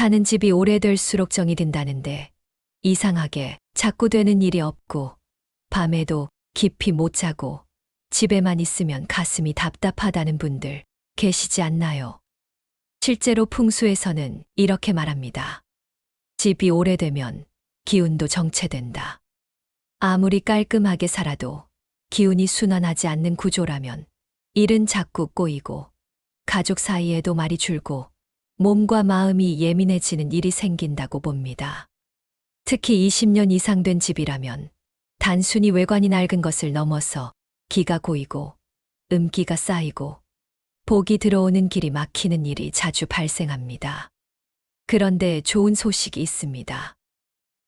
사는 집이 오래될수록 정이 든다는데 이상하게 자꾸 되는 일이 없고 밤에도 깊이 못 자고 집에만 있으면 가슴이 답답하다는 분들 계시지 않나요? 실제로 풍수에서는 이렇게 말합니다. 집이 오래되면 기운도 정체된다. 아무리 깔끔하게 살아도 기운이 순환하지 않는 구조라면 일은 자꾸 꼬이고 가족 사이에도 말이 줄고 몸과 마음이 예민해지는 일이 생긴다고 봅니다. 특히 20년 이상 된 집이라면 단순히 외관이 낡은 것을 넘어서 기가 고이고 음기가 쌓이고 복이 들어오는 길이 막히는 일이 자주 발생합니다. 그런데 좋은 소식이 있습니다.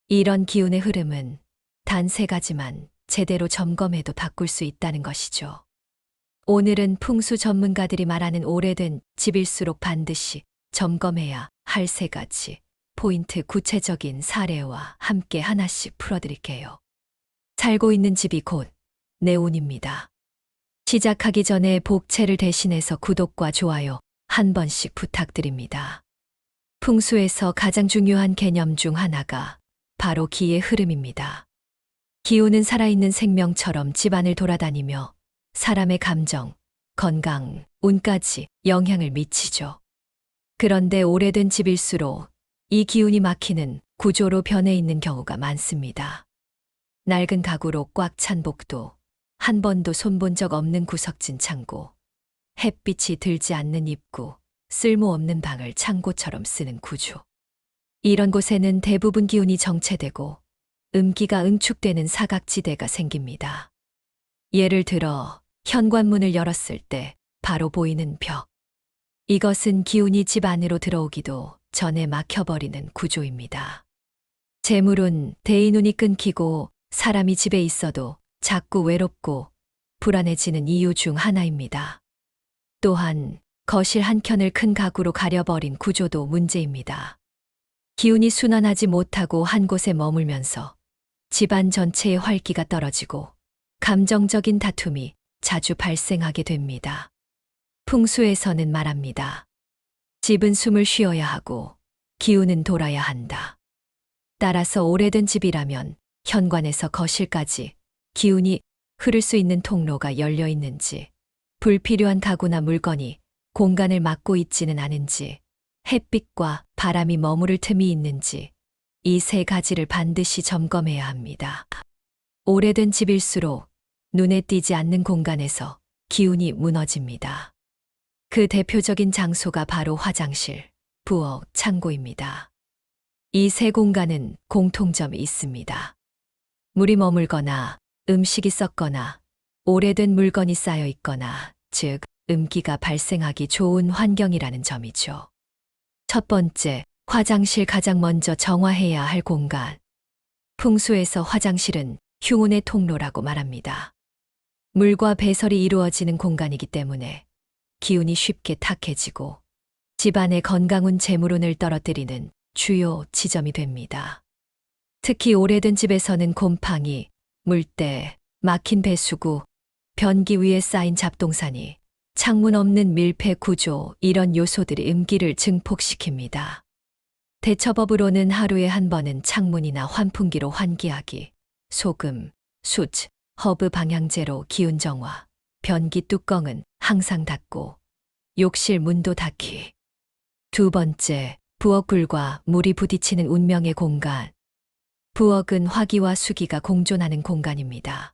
이런 기운의 흐름은 단 3가지만 제대로 점검해도 바꿀 수 있다는 것이죠. 오늘은 풍수 전문가들이 말하는 오래된 집일수록 반드시 점검해야 할 3가지 포인트 구체적인 사례와 함께 하나씩 풀어드릴게요. 살고 있는 집이 곧 내 운입니다. 시작하기 전에 복채를 대신해서 구독과 좋아요 한 번씩 부탁드립니다. 풍수에서 가장 중요한 개념 중 하나가 바로 기의 흐름입니다. 기운은 살아있는 생명처럼 집안을 돌아다니며 사람의 감정, 건강, 운까지 영향을 미치죠. 그런데 오래된 집일수록 이 기운이 막히는 구조로 변해 있는 경우가 많습니다. 낡은 가구로 꽉 찬 복도, 한 번도 손본 적 없는 구석진 창고, 햇빛이 들지 않는 입구, 쓸모없는 방을 창고처럼 쓰는 구조. 이런 곳에는 대부분 기운이 정체되고 음기가 응축되는 사각지대가 생깁니다. 예를 들어 현관문을 열었을 때 바로 보이는 벽. 이것은 기운이 집 안으로 들어오기도 전에 막혀버리는 구조입니다. 재물운 대인운이 끊기고 사람이 집에 있어도 자꾸 외롭고 불안해지는 이유 중 하나입니다. 또한 거실 한켠을 큰 가구로 가려버린 구조도 문제입니다. 기운이 순환하지 못하고 한 곳에 머물면서 집안 전체의 활기가 떨어지고 감정적인 다툼이 자주 발생하게 됩니다. 풍수에서는 말합니다. 집은 숨을 쉬어야 하고 기운은 돌아야 한다. 따라서 오래된 집이라면 현관에서 거실까지 기운이 흐를 수 있는 통로가 열려 있는지, 불필요한 가구나 물건이 공간을 막고 있지는 않은지, 햇빛과 바람이 머무를 틈이 있는지 이 3가지를 반드시 점검해야 합니다. 오래된 집일수록 눈에 띄지 않는 공간에서 기운이 무너집니다. 그 대표적인 장소가 바로 화장실, 부엌, 창고입니다. 이 3 공간은 공통점이 있습니다. 물이 머물거나 음식이 썩거나 오래된 물건이 쌓여 있거나, 즉 음기가 발생하기 좋은 환경이라는 점이죠. 첫 번째, 화장실 가장 먼저 정화해야 할 공간. 풍수에서 화장실은 흉운의 통로라고 말합니다. 물과 배설이 이루어지는 공간이기 때문에 기운이 쉽게 탁해지고 집안의 건강운 재물운을 떨어뜨리는 주요 지점이 됩니다. 특히 오래된 집에서는 곰팡이, 물때, 막힌 배수구, 변기 위에 쌓인 잡동사니, 창문 없는 밀폐 구조, 이런 요소들이 음기를 증폭시킵니다. 대처법으로는 하루에 한 번은 창문이나 환풍기로 환기하기, 소금, 숯, 허브 방향제로 기운 정화, 변기 뚜껑은 항상 닫고 욕실 문도 닫기. 2번째, 부엌불과 물이 부딪히는 운명의 공간. 부엌은 화기와 수기가 공존하는 공간입니다.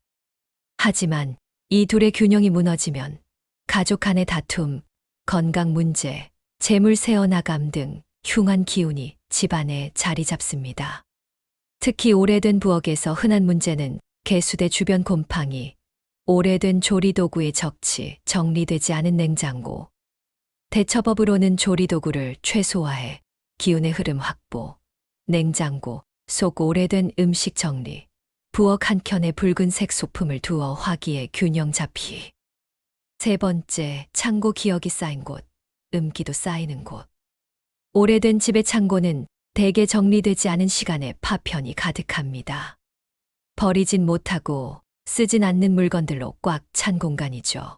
하지만 이 둘의 균형이 무너지면 가족 간의 다툼, 건강 문제, 재물 새어나감 등 흉한 기운이 집안에 자리 잡습니다. 특히 오래된 부엌에서 흔한 문제는 개수대 주변 곰팡이, 오래된 조리도구의 적치, 정리되지 않은 냉장고. 대처법으로는 조리도구를 최소화해 기운의 흐름 확보, 냉장고 속 오래된 음식 정리, 부엌 한켠에 붉은색 소품을 두어 화기의 균형 잡히. 3번째, 창고 기억이 쌓인 곳, 음기도 쌓이는 곳. 오래된 집의 창고는 대개 정리되지 않은 시간에 파편이 가득합니다. 버리진 못하고 쓰진 않는 물건들로 꽉 찬 공간이죠.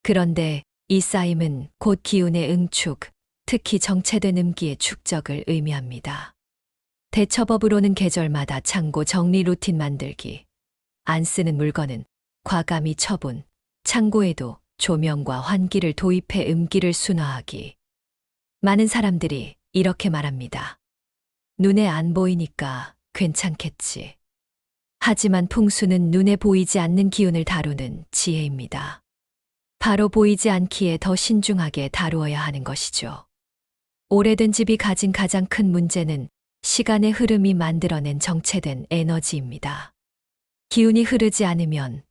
그런데 이 쌓임은 곧 기운의 응축, 특히 정체된 음기의 축적을 의미합니다. 대처법으로는 계절마다 창고 정리 루틴 만들기, 안 쓰는 물건은 과감히 처분, 창고에도 조명과 환기를 도입해 음기를 순화하기. 많은 사람들이 이렇게 말합니다. 눈에 안 보이니까 괜찮겠지. 하지만 풍수는 눈에 보이지 않는 기운을 다루는 지혜입니다. 바로 보이지 않기에 더 신중하게 다루어야 하는 것이죠. 오래된 집이 가진 가장 큰 문제는 시간의 흐름이 만들어낸 정체된 에너지입니다. 기운이 흐르지 않으면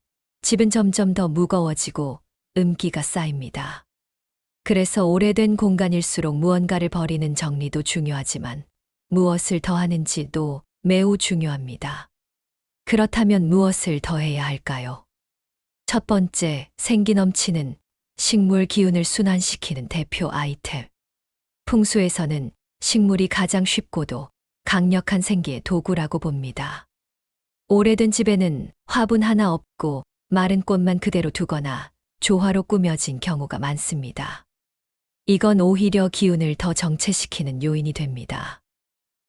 집은 점점 더 무거워지고 음기가 쌓입니다. 그래서 오래된 공간일수록 무언가를 버리는 정리도 중요하지만 무엇을 더하는지도 매우 중요합니다. 그렇다면 무엇을 더해야 할까요? 첫 번째, 생기 넘치는 식물 기운을 순환시키는 대표 아이템. 풍수에서는 식물이 가장 쉽고도 강력한 생기의 도구라고 봅니다. 오래된 집에는 화분 하나 없고 마른 꽃만 그대로 두거나 조화로 꾸며진 경우가 많습니다. 이건 오히려 기운을 더 정체시키는 요인이 됩니다.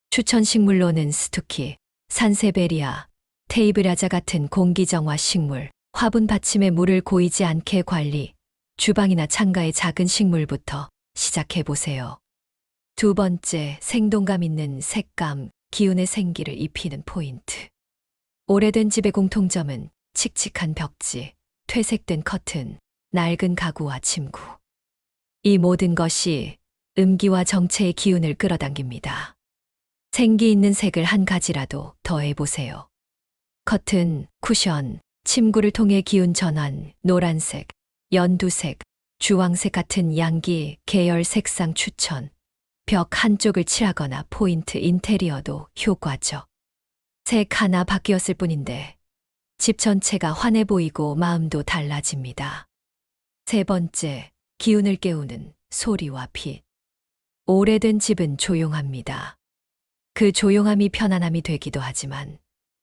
추천 식물로는 스투키, 산세베리아, 테이브라자 같은 공기정화 식물, 화분 받침에 물을 고이지 않게 관리, 주방이나 창가의 작은 식물부터 시작해 보세요. 두 번째, 생동감 있는 색감, 기운의 생기를 입히는 포인트. 오래된 집의 공통점은 칙칙한 벽지, 퇴색된 커튼, 낡은 가구와 침구. 이 모든 것이 음기와 정체의 기운을 끌어당깁니다. 생기 있는 색을 한 가지라도 더해보세요. 커튼, 쿠션, 침구를 통해 기운 전환, 노란색, 연두색, 주황색 같은 양기, 계열 색상 추천. 벽 한쪽을 칠하거나 포인트 인테리어도 효과적. 색 하나 바뀌었을 뿐인데 집 전체가 환해 보이고 마음도 달라집니다. 세 번째, 기운을 깨우는 소리와 빛. 오래된 집은 조용합니다. 그 조용함이 편안함이 되기도 하지만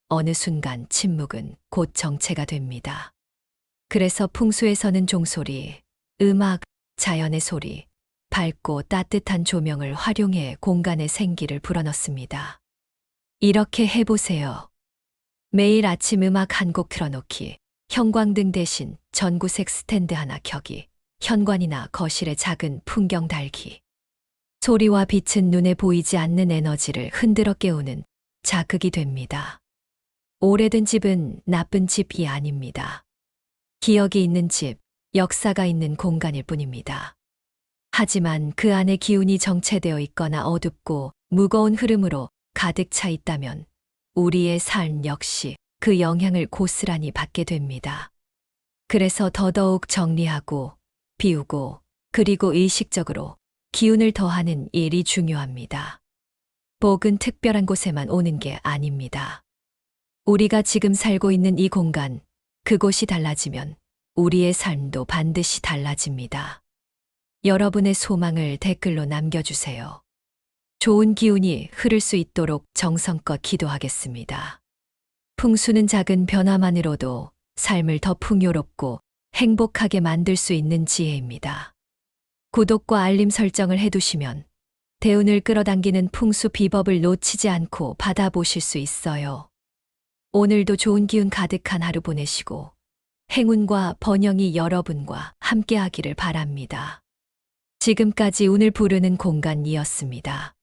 어느 순간 침묵은 곧 정체가 됩니다. 그래서 풍수에서는 종소리, 음악, 자연의 소리, 밝고 따뜻한 조명을 활용해 공간에 생기를 불어넣습니다. 이렇게 해보세요. 매일 아침 음악 한 곡 틀어놓기, 형광등 대신 전구색 스탠드 하나 켜기, 현관이나 거실에 작은 풍경 달기. 소리와 빛은 눈에 보이지 않는 에너지를 흔들어 깨우는 자극이 됩니다. 오래된 집은 나쁜 집이 아닙니다. 기억이 있는 집, 역사가 있는 공간일 뿐입니다. 하지만 그 안에 기운이 정체되어 있거나 어둡고 무거운 흐름으로 가득 차 있다면 우리의 삶 역시 그 영향을 고스란히 받게 됩니다. 그래서 더더욱 정리하고 비우고 그리고 의식적으로 기운을 더하는 일이 중요합니다. 복은 특별한 곳에만 오는 게 아닙니다. 우리가 지금 살고 있는 이 공간, 그곳이 달라지면 우리의 삶도 반드시 달라집니다. 여러분의 소망을 댓글로 남겨주세요. 좋은 기운이 흐를 수 있도록 정성껏 기도하겠습니다. 풍수는 작은 변화만으로도 삶을 더 풍요롭고 행복하게 만들 수 있는 지혜입니다. 구독과 알림 설정을 해두시면 대운을 끌어당기는 풍수 비법을 놓치지 않고 받아보실 수 있어요. 오늘도 좋은 기운 가득한 하루 보내시고 행운과 번영이 여러분과 함께하기를 바랍니다. 지금까지 운을 부르는 공간이었습니다.